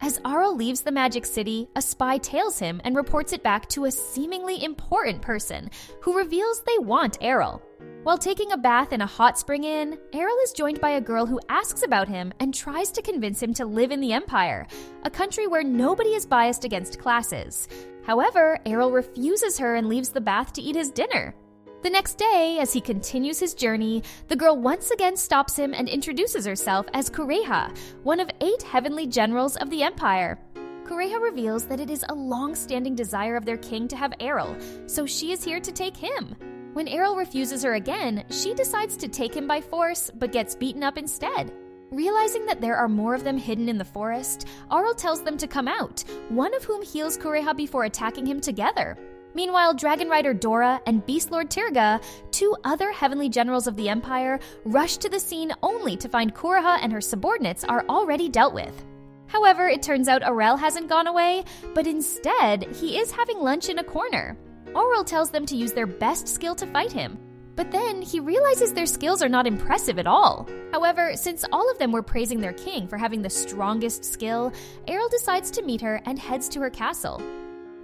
As Arel leaves the magic city, a spy tails him and reports it back to a seemingly important person who reveals they want Arel. While taking a bath in a hot spring inn, Arel is joined by a girl who asks about him and tries to convince him to live in the Empire, a country where nobody is biased against classes. However, Arel refuses her and leaves the bath to eat his dinner. The next day, as he continues his journey, the girl once again stops him and introduces herself as Kureha, one of 8 heavenly generals of the Empire. Kureha reveals that it is a long-standing desire of their king to have Arel, so she is here to take him. When Arel refuses her again, she decides to take him by force, but gets beaten up instead. Realizing that there are more of them hidden in the forest, Arel tells them to come out, one of whom heals Kureha before attacking him together. Meanwhile, Dragon Rider Dora and Beast Lord Tirga, 2 other heavenly generals of the Empire, rush to the scene only to find Kureha and her subordinates are already dealt with. However, it turns out Arel hasn't gone away, but instead, he is having lunch in a corner. Arel tells them to use their best skill to fight him. But then, he realizes their skills are not impressive at all. However, since all of them were praising their king for having the strongest skill, Arel decides to meet her and heads to her castle.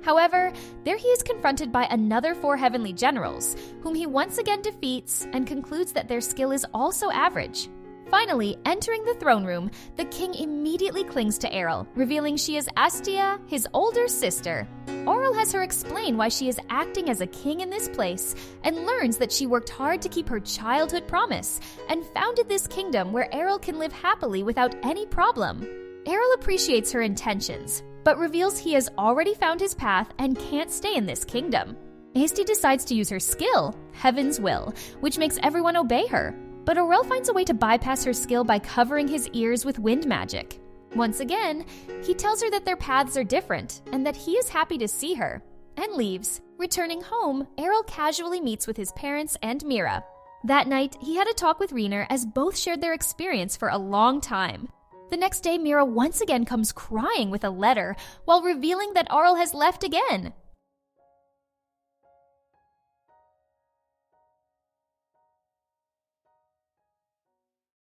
However, there he is confronted by another 4 heavenly generals, whom he once again defeats and concludes that their skill is also average. Finally, entering the throne room, the king immediately clings to Arel, revealing she is Astia, his older sister. Arel has her explain why she is acting as a king in this place, and learns that she worked hard to keep her childhood promise, and founded this kingdom where Arel can live happily without any problem. Arel appreciates her intentions, but reveals he has already found his path and can't stay in this kingdom. Asti decides to use her skill, Heaven's Will, which makes everyone obey her. But Arel finds a way to bypass her skill by covering his ears with wind magic. Once again, he tells her that their paths are different and that he is happy to see her, and leaves. Returning home, Arel casually meets with his parents and Mira. That night, he had a talk with Reiner as both shared their experience for a long time. The next day, Mira once again comes crying with a letter while revealing that Arel has left again.